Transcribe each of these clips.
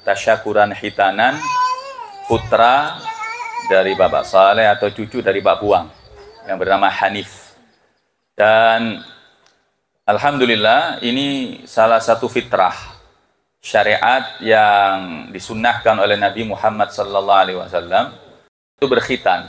tasyakuran hitanan, putra dari Bapak Saleh atau cucu dari Pak Buang yang bernama Hanif. Dan alhamdulillah ini salah satu fitrah syariat yang disunnahkan oleh Nabi Muhammad SAW itu berkhitan.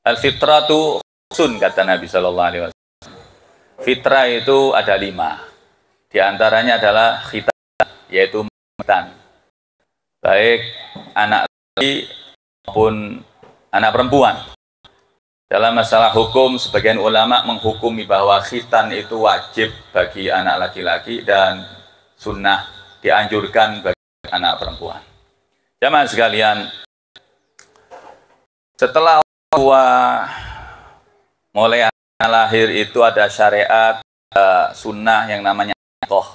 Al-fitratu sun, kata Nabi SAW. Fitrah itu ada 5. Di antaranya adalah khitan, yaitu khitan. Baik anak laki maupun anak perempuan. Dalam masalah hukum, sebagian ulama menghukumi bahwa khitan itu wajib bagi anak laki-laki dan sunnah dianjurkan bagi anak perempuan. Jamaah sekalian, setelah tua mulai anak lahir itu ada syariat sunnah yang namanya nikoh.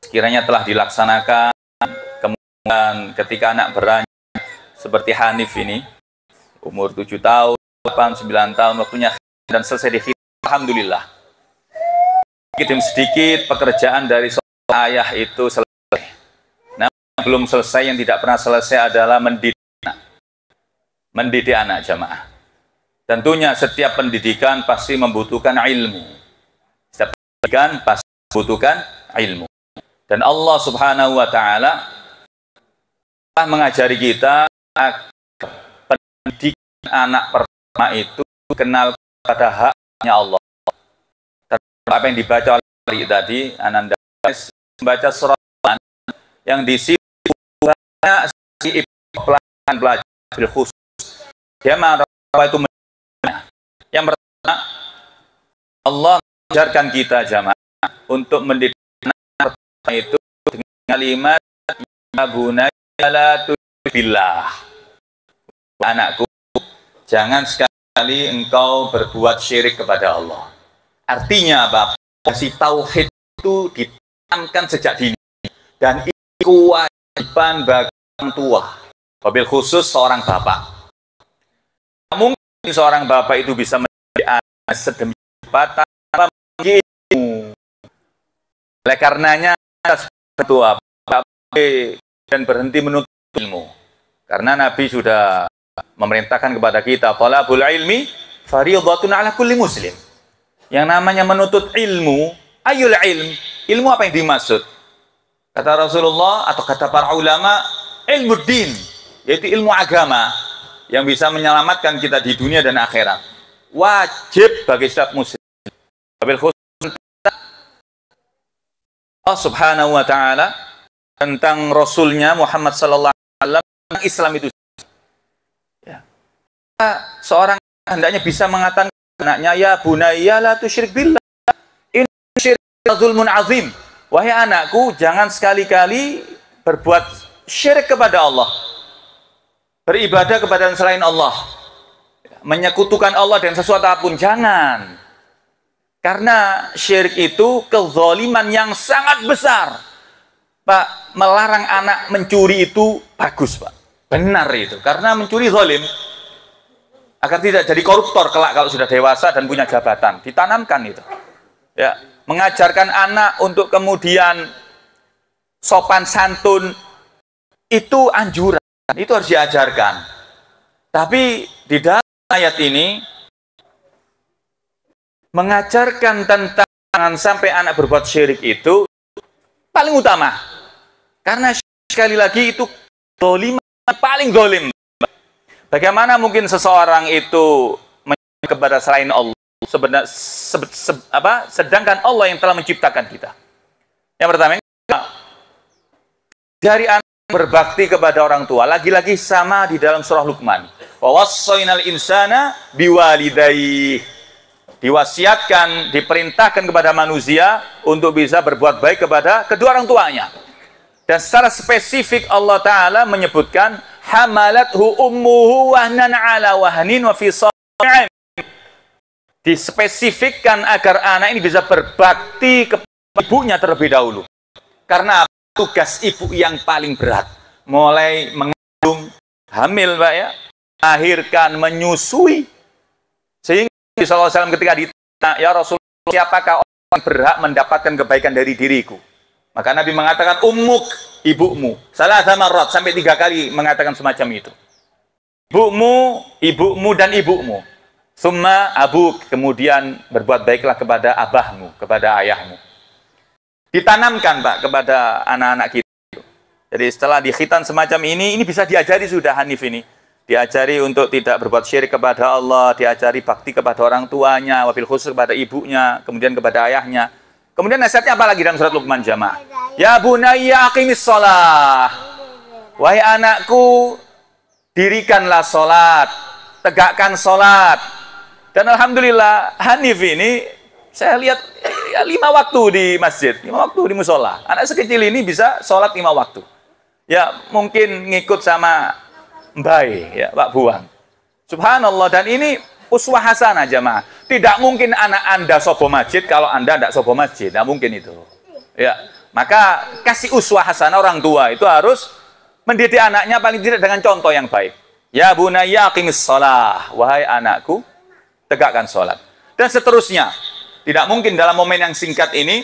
Sekiranya telah dilaksanakan, kemudian ketika anak beranjak seperti Hanif ini, umur 7 tahun, 8, 9 tahun waktunya dan selesai dikhitan, alhamdulillah. Sedikit demi sedikit pekerjaan dari seorang ayah itu selesai. Nah, yang belum selesai, yang tidak pernah selesai adalah mendidik anak jamaah. Tentunya setiap pendidikan pasti membutuhkan ilmu. Setiap pendidikan pasti membutuhkan ilmu. Dan Allah Subhanahu wa Ta'ala telah mengajari kita pendidikan anak pertama itu kenal pada haknya Allah. Apa yang dibaca oleh tadi, Ananda membaca surat yang di situ banyak si pelajaran bil khusus. Dia marah itu yang pertama, Allah mengajarkan kita jamaah untuk mendidik anak pertama itu dengan kalimat ya bunayya la tusyrik billah. Anakku, jangan sekali engkau berbuat syirik kepada Allah. Artinya apa? Si tauhid itu ditanamkan sejak dini dan itu kewajiban bagi orang tua, wabil khusus seorang bapak. Mungkin seorang bapak itu bisa mendidik anak sedemikian rupa tanpa ilmu. Oleh karenanya tua bapak dan berhenti menuntut ilmu. Karena Nabi sudah memerintahkan kepada kita, talabul ilmi fardhatun ala kulli muslim. Yang namanya menuntut ilmu, ayul ilm, ilmu apa yang dimaksud? Kata Rasulullah atau kata para ulama, ilmu din, yaitu ilmu agama yang bisa menyelamatkan kita di dunia dan akhirat. Wajib bagi setiap muslim. Wabil khusus Allah Subhanahu wa Ta'ala tentang Rasulnya Muhammad sallallahu alaihi wasallam, Islam itu. Ya. Seorang hendaknya bisa mengatakan anaknya, ya bunayya la tusyrik billah, in syirka zulmun azim. Wahai anakku, jangan sekali-kali berbuat syirik kepada Allah, beribadah kepada selain Allah, menyekutukan Allah dengan sesuatu apapun, jangan. Karena syirik itu kezaliman yang sangat besar. Pak, melarang anak mencuri itu bagus, Pak. Benar itu, karena mencuri zalim. Agar tidak jadi koruptor kelak kalau sudah dewasa dan punya jabatan, ditanamkan itu. Ya, mengajarkan anak untuk kemudian sopan santun itu anjuran, itu harus diajarkan. Tapi di dalam ayat ini mengajarkan tentang jangan sampai anak berbuat syirik itu paling utama. Karena sekali lagi itu zalim, paling zalim. Bagaimana mungkin seseorang itu menyembah kepada selain Allah sedangkan Allah yang telah menciptakan kita? Yang pertama, dari anak berbakti kepada orang tua, lagi-lagi sama di dalam surah Luqman. Wa wassaynal insana biwalidayhi. Diwasiatkan, diperintahkan kepada manusia untuk bisa berbuat baik kepada kedua orang tuanya. Dan secara spesifik Allah Ta'ala menyebutkan hamalathu ummuhu wahnan ala wahnin wa fisalin. Dispesifikkan agar anak ini bisa berbakti kepada ibunya terlebih dahulu. Karena tugas ibu yang paling berat, mulai mengandung, hamil, Pak ya, melahirkan, menyusui. Sehingga Rasulullah SAW ketika ditanya, ya Rasulullah, siapakah orang yang berhak mendapatkan kebaikan dari diriku? Maka Nabi mengatakan ummuk, ibumu. Salah sama rot sampai 3 kali mengatakan semacam itu. Ibumu dan ibumu. Summa abuk, kemudian berbuat baiklah kepada abahmu, kepada ayahmu. Ditanamkan Pak kepada anak-anak kita. Jadi setelah dikhitan semacam ini bisa diajari sudah Hanif ini. Diajari untuk tidak berbuat syirik kepada Allah, diajari bakti kepada orang tuanya, wabil khusus kepada ibunya, kemudian kepada ayahnya. Kemudian nasihatnya apa lagi dalam surat Luqman jamaah? Ya bunayya aqimis shalah. Wahai anakku, dirikanlah salat, tegakkan salat. Dan alhamdulillah Hanif ini saya lihat ya, 5 waktu di masjid, 5 waktu di musola. Anak sekecil ini bisa sholat 5 waktu. Ya mungkin ngikut sama Mbak ya Pak Buang. Subhanallah, dan ini uswah hasanah jamaah. Tidak mungkin anak Anda sobo masjid kalau Anda tidak sobo masjid. Tidak mungkin itu. Ya, maka kasih uswah hasanah orang tua itu harus mendidik anaknya paling tidak dengan contoh yang baik. Ya bunayya aqimis shalah. Wahai anakku, tegakkan sholat. Dan seterusnya. Tidak mungkin dalam momen yang singkat ini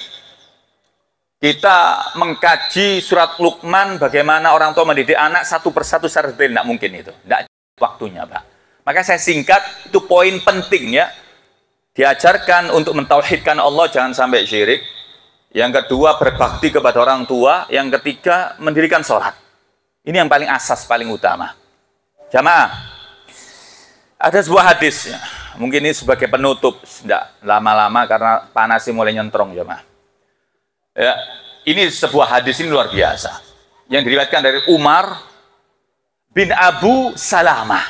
kita mengkaji surat Luqman bagaimana orang tua mendidik anak satu persatu secara detail. Tidak mungkin itu. Tidak waktunya Pak. Maka saya singkat, itu poin penting ya. Diajarkan untuk mentauhidkan Allah, jangan sampai syirik. Yang kedua, berbakti kepada orang tua. Yang ketiga, mendirikan sholat. Ini yang paling asas, paling utama. Jamaah, ada sebuah hadis ya. Mungkin ini sebagai penutup, tidak lama-lama karena panasnya mulai nyentrong jemaah. Ya, ini sebuah hadis ini luar biasa. Yang diriwayatkan dari Umar bin Abu Salamah,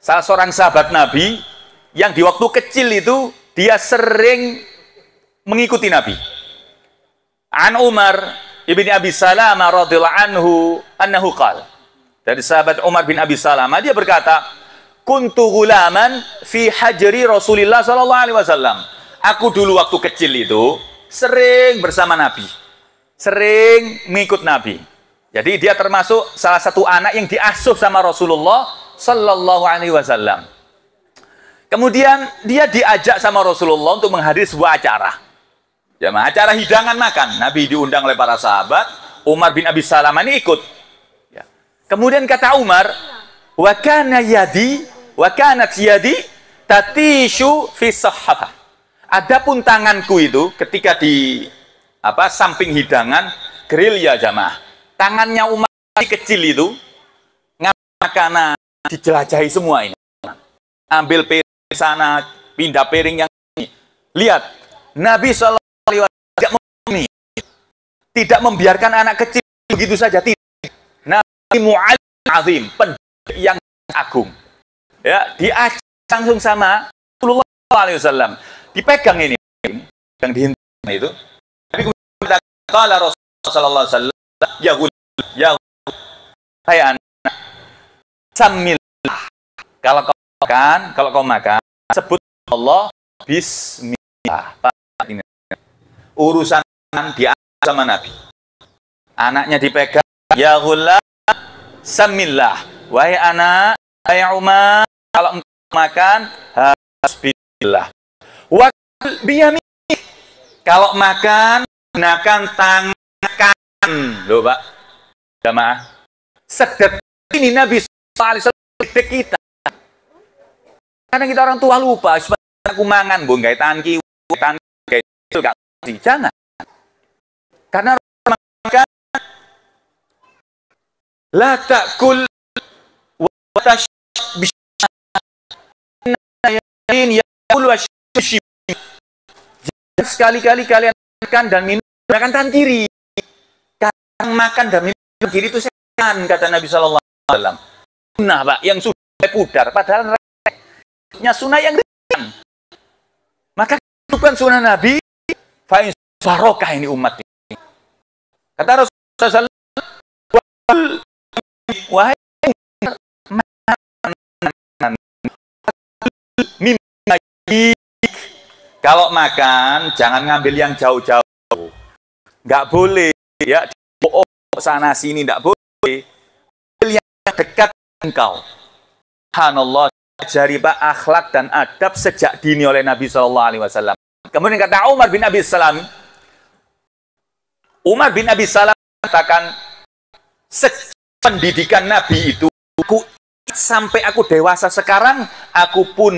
salah seorang sahabat Nabi yang di waktu kecil itu dia sering mengikuti Nabi. An Umar ibn Abi Salamah radhiyallahu anhu qala. Dari sahabat Umar bin Abi Salamah dia berkata, kuntu gulaman fi hajri Rasulillah sallallahu alaihi wasallam. Aku dulu waktu kecil itu sering bersama Nabi. Sering mengikut Nabi. Jadi dia termasuk salah satu anak yang diasuh sama Rasulullah sallallahu alaihi wasallam. Kemudian dia diajak sama Rasulullah untuk menghadiri sebuah acara. Ya, acara hidangan makan. Nabi diundang oleh para sahabat, Umar bin Abi Salamah ini ikut. Ya. Kemudian kata Umar, wa kana yadi tatishu fi sahhafah. Adapun tanganku itu ketika di samping hidangan grill ya jamaah. Tangannya Umar kecil itu ngambil makanan, dijelajahi semua ini. Ambil piring sana, pindah piring yang ini. Lihat, Nabi sallallahu alaihi wasallam tidak membiarkan anak kecil begitu saja, tidak. Nabi mu'allim azim, pendidik yang agung. Ya, diajak langsung sama Rasulullah SAW. Dipegang ini, yang dihentikan itu. Tapi kemudian kala Rasulullah SAW, ya hai anak, samillah. Kalau kau makan, sebut Allah Bismillah. Urusan diajak sama Nabi. Anaknya dipegang, ya ghulam, samillah. Wahai anak, hai Umar, kalau engkau makan, bismillah. Wakil biyaminik. Kalau makan, gunakan tangan. Loh Pak, jamaah. Sedetik ini Nabi SAW sedetik kita. Karena kita orang tua lupa. Aku mangan, bu, nggak tangan kiwi, tangan itu nggak sih. Jangan. Karena makan, la ta'kul wa tash sekali-kali kalian makan dan minum gunakan tangan kiri. Karena makan dan minum tangan kiri itu setan, kata Nabi Sallallahu Alaihi Wasallam. Sunnah Pak, yang sudah pudar, padahal nya sunnah yang ringan. Maka bukan sunnah Nabi, fa'in barokah ini umat ini. Kata Rasulullah SAW, wahai kalau makan jangan ngambil yang jauh-jauh, nggak boleh ya, sana sini nggak boleh, ambil yang dekat engkau. Subhanallah, ajari Pak akhlak dan adab sejak dini oleh Nabi SAW. Kemudian kata Umar bin Abi Salam, Umar bin Abi Salam mengatakan, pendidikan Nabi itu sampai aku dewasa sekarang, aku pun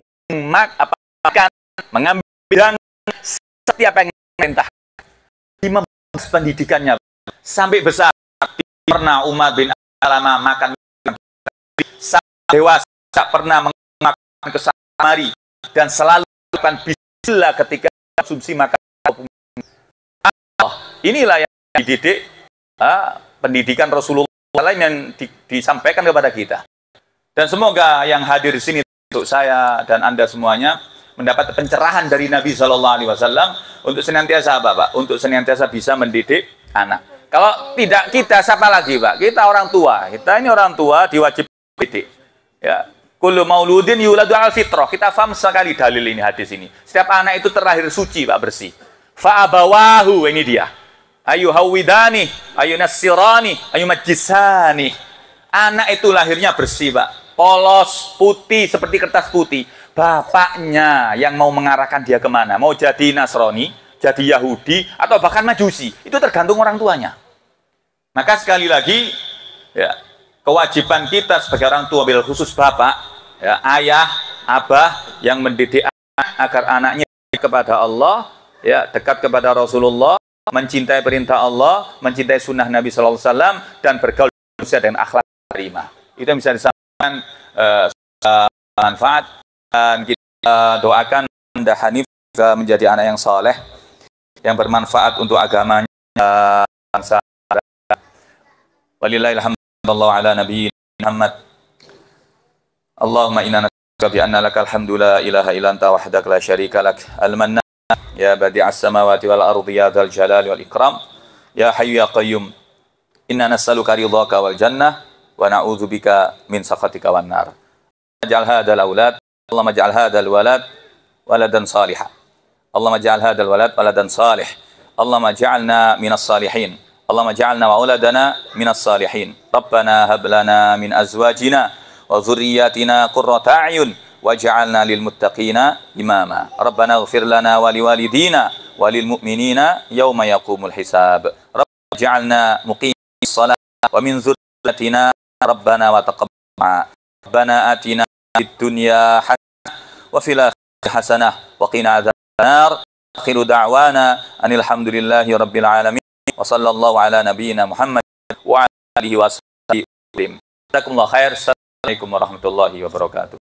mengambil setiap yang perintah di membahas pendidikannya sampai besar. Pernah Umar bin Abi Salam makan sampai dewasa, tak pernah makan kesamari, dan selalu melakukan bismillah ketika konsumsi makanan. Inilah yang dididik pendidikan Rasulullah yang disampaikan kepada kita. Dan semoga yang hadir di sini untuk saya dan Anda semuanya mendapat pencerahan dari Nabi Shallallahu Alaihi Wasallam untuk senantiasa apa, Pak? Untuk senantiasa bisa mendidik anak. Kalau tidak kita, siapa lagi, Pak? Kita orang tua. Kita ini orang tua diwajib didik. Ya, kullu mauludin yuladu al fitrah. Kita paham sekali dalil ini, hadis ini. Setiap anak itu terlahir suci, Pak, bersih. Fa abawahu, ini dia. Ayu hawidani, ayu nasirani, ayu majisani. Anak itu lahirnya bersih, Pak. Polos, putih, seperti kertas putih. Bapaknya yang mau mengarahkan dia kemana? Mau jadi Nasrani, jadi Yahudi, atau bahkan Majusi. Itu tergantung orang tuanya. Maka sekali lagi, ya, kewajiban kita sebagai orang tua, bil khusus bapak, ya, ayah, abah, yang mendidik anak agar anaknya kepada Allah, ya, dekat kepada Rasulullah, mencintai perintah Allah, mencintai sunnah Nabi SAW, dan bergaul dengan akhlak terima. Itu yang bisa disampaikan manfaat, dan kita doakan Anda Hanif menjadi anak yang soleh, yang bermanfaat untuk agamanya, bangsa. Walillahilhamdulillah ala nabiyina Muhammad. Allahumma inna nas'aluka bi anna lakal hamdu la ilaha illa anta wahdaka la syarika lak al-mannan ya badi'as samawati wal ardi ya dzal jalali wal ikram ya hayyu ya qayyum inna nas'aluka ridhaka wal jannah wa na'udzubika min sakhatika wan nar. Ij'al hadzal aulad, Allahumma ij'al hadzal walad waladan salihah. Allahumma ij'al hadzal walad waladan salih. Allahumma ij'alna minas salihin. Allahumma ij'alna wa auladana minas salihin. Rabbana hab lana min azwajina wa dzurriyyatina qurrata a'yun waj'alna lil muttaqina imama. Rabbana ighfir lana wa liwalidina wa lil mu'minina yauma yaqumul hisab. Rabbana ij'alna muqimis shalah wa min dzurriyyatina rabbana wa taqabbal. Rabbana atina fid dunya hasanah wa fil akhirati hasanah wa qina adzabannar. Akhiru da'wana anil hamdulillahi rabbil alamin. Wa sallallahu ala nabiyyina Muhammad wa ala alihi wa sahbihi. Jazakumullahu khair. Assalamualaikum warahmatullahi wabarakatuh.